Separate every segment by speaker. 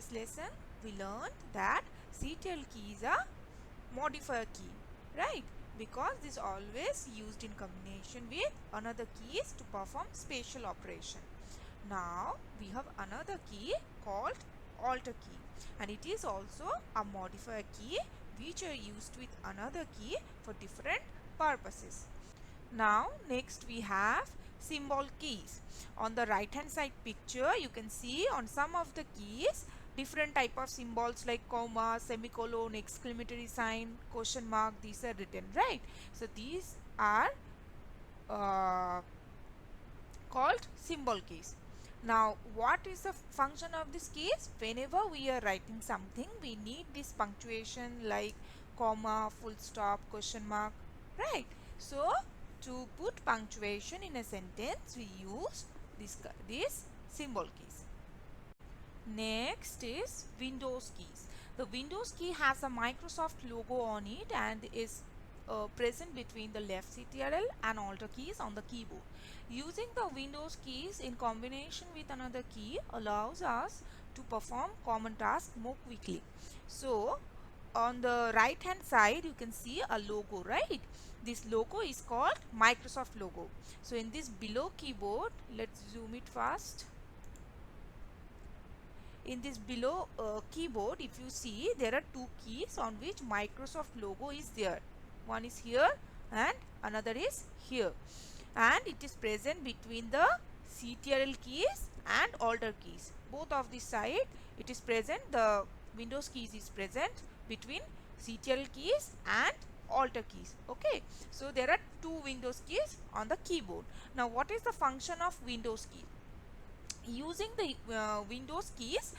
Speaker 1: previous lesson we learned that CTRL key is a modifier key, right? Because this is always used in combination with another keys to perform spatial operation. Now we have another key called alter key, and it is also a modifier key which are used with another key for different purposes. Now next we have symbol keys. On the right hand side picture you can see on some of the keys different type of symbols like comma, semicolon, exclamatory sign, question mark, these are written, right? So these are called symbol keys. Now what is the function of this keys? Whenever we are writing something we need this punctuation like comma, full stop, question mark, right? So to put punctuation in a sentence we use these symbol keys. Next is Windows keys. The Windows key has a Microsoft logo on it and is present between the left CTRL and Alt keys on the keyboard. Using the Windows keys in combination with another key allows us to perform common tasks more quickly. So on the right hand side you can see a logo, right? This logo is called Microsoft logo. So in this below keyboard, let's zoom it fast. In this below keyboard, if you see, there are two keys on which Microsoft logo is there. One is here and another is here, and it is present between the CTRL keys and Alt keys. Both of this side it is present. The Windows keys is present between CTRL keys and Alt keys. Okay, so there are two Windows keys on the keyboard. Now what is the function of Windows key? Using the Windows keys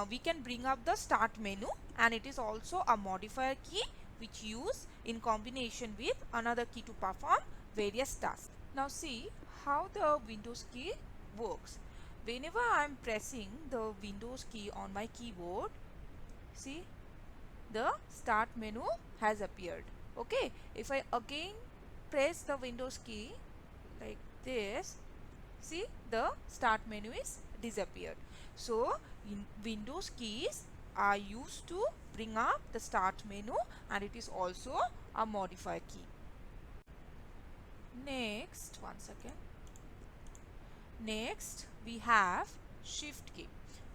Speaker 1: we can bring up the start menu, and it is also a modifier key which use in combination with another key to perform various tasks. Now see how the Windows key works. Whenever I am pressing the Windows key on my keyboard, see the start menu has appeared. Okay, if I again press the Windows key like this, see the start menu is disappeared. So in Windows keys are used to bring up the start menu, and it is also a modifier key. Next, one second. Next we have shift key.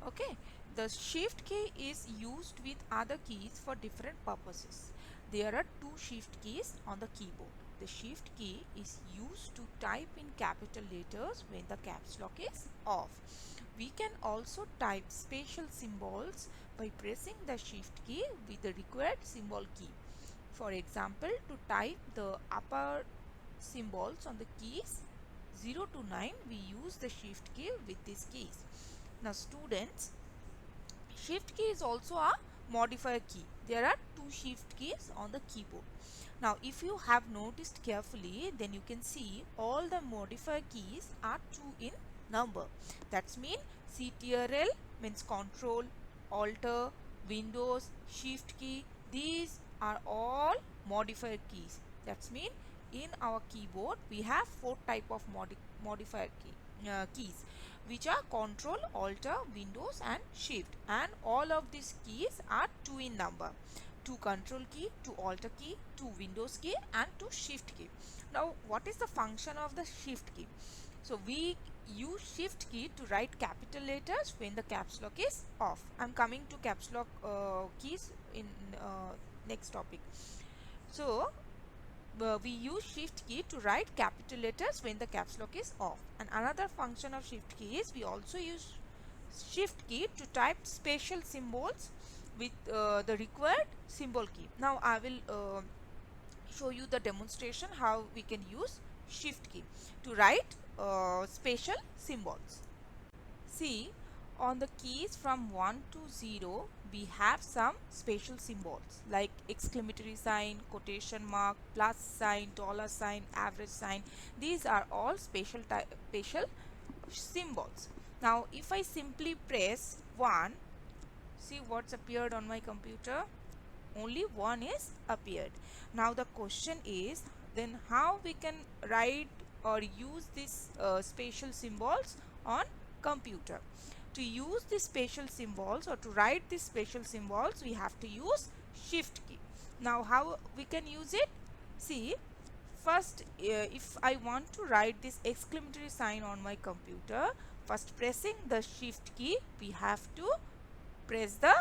Speaker 1: Okay, the shift key is used with other keys for different purposes. There are two shift keys on the keyboard. The shift key is used to type in capital letters when the caps lock is off. We can also type special symbols by pressing the shift key with the required symbol key. For example, to type the upper symbols on the keys 0 to 9, we use the shift key with these keys. Now students, shift key is also a modifier key. There are two shift keys on the keyboard. Now if you have noticed carefully, then you can see all the modifier keys are 2 in number. That's mean CTRL means control, alter, Windows, shift key, these are all modifier keys. That's mean in our keyboard we have 4 type of modifier keys, which are control, alter, Windows and shift, and all of these keys are 2 in number. 2 control key, 2 alter key, 2 Windows key and 2 shift key. Now what is the function of the shift key? So we use shift key to write capital letters when the caps lock is off. I'm coming to caps lock keys in next topic. So we use shift key to write capital letters when the caps lock is off. And another function of shift key is we also use shift key to type special symbols with the required symbol key. Now I will show you the demonstration how we can use shift key to write special symbols. See, on the keys from 1 to 0 we have some special symbols like exclamatory sign, quotation mark, plus sign, dollar sign, average sign. These are all special symbols. Now if I simply press 1, see what's appeared on my computer? Only 1 is appeared. Now the question is, then how we can write or use these special symbols on computer? to use the special symbols or to write these special symbols, we have to use shift key. Now how we can use it? See, first if I want to write this exclamatory sign on my computer, first pressing the shift key, we have to press the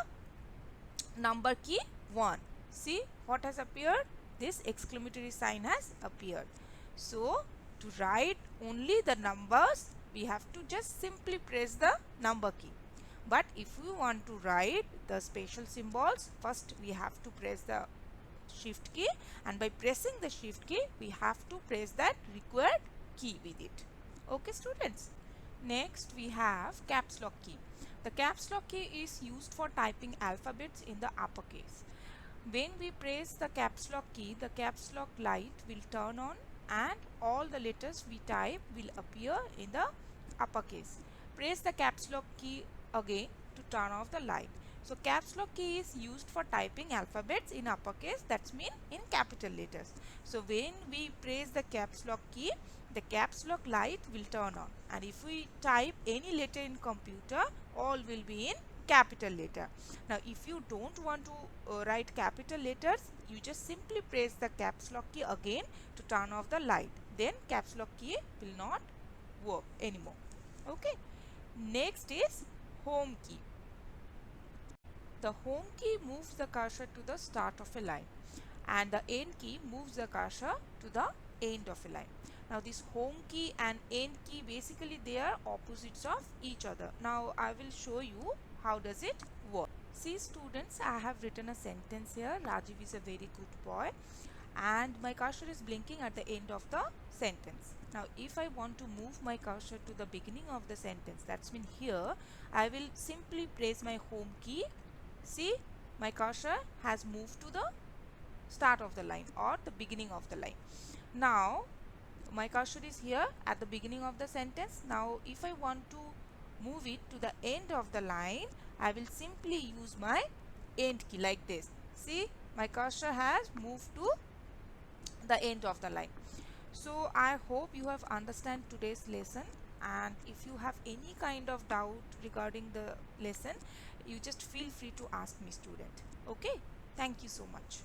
Speaker 1: number key 1. See what has appeared? This exclamatory sign has appeared. So to write only the numbers, we have to just simply press the number key. But if we want to write the special symbols, first we have to press the shift key, and by pressing the shift key, we have to press that required key with it. Okay students. Next we have caps lock key. The caps lock key is used for typing alphabets in the uppercase. When we press the caps lock key, the caps lock light will turn on and all the letters we type will appear in the uppercase. Press the caps lock key again to turn off the light. So caps lock key is used for typing alphabets in uppercase, that's mean in capital letters. So when we press the caps lock key, the caps lock light will turn on, and if we type any letter in computer, all will be in capital letter. Now if you don't want to write capital letters, you just simply press the caps lock key again to turn off the light, then caps lock key will not work anymore. Okay. Next is home key. The home key moves the cursor to the start of a line, and the end key moves the cursor to the end of a line. Now this home key and end key, basically they are opposites of each other. Now I will show you how does it work. See students, I have written a sentence here. Rajiv is a very good boy, and my cursor is blinking at the end of the sentence. Now if I want to move my cursor to the beginning of the sentence, that's mean here I will simply press my home key. See, my cursor has moved to the start of the line or the beginning of the line. Now my cursor is here at the beginning of the sentence. Now if I want to move it to the end of the line, I will simply use my end key like this. See, my cursor has moved to the end of the line. So I hope you have understand today's lesson, and if you have any kind of doubt regarding the lesson, you just feel free to ask me student. Okay, thank you so much.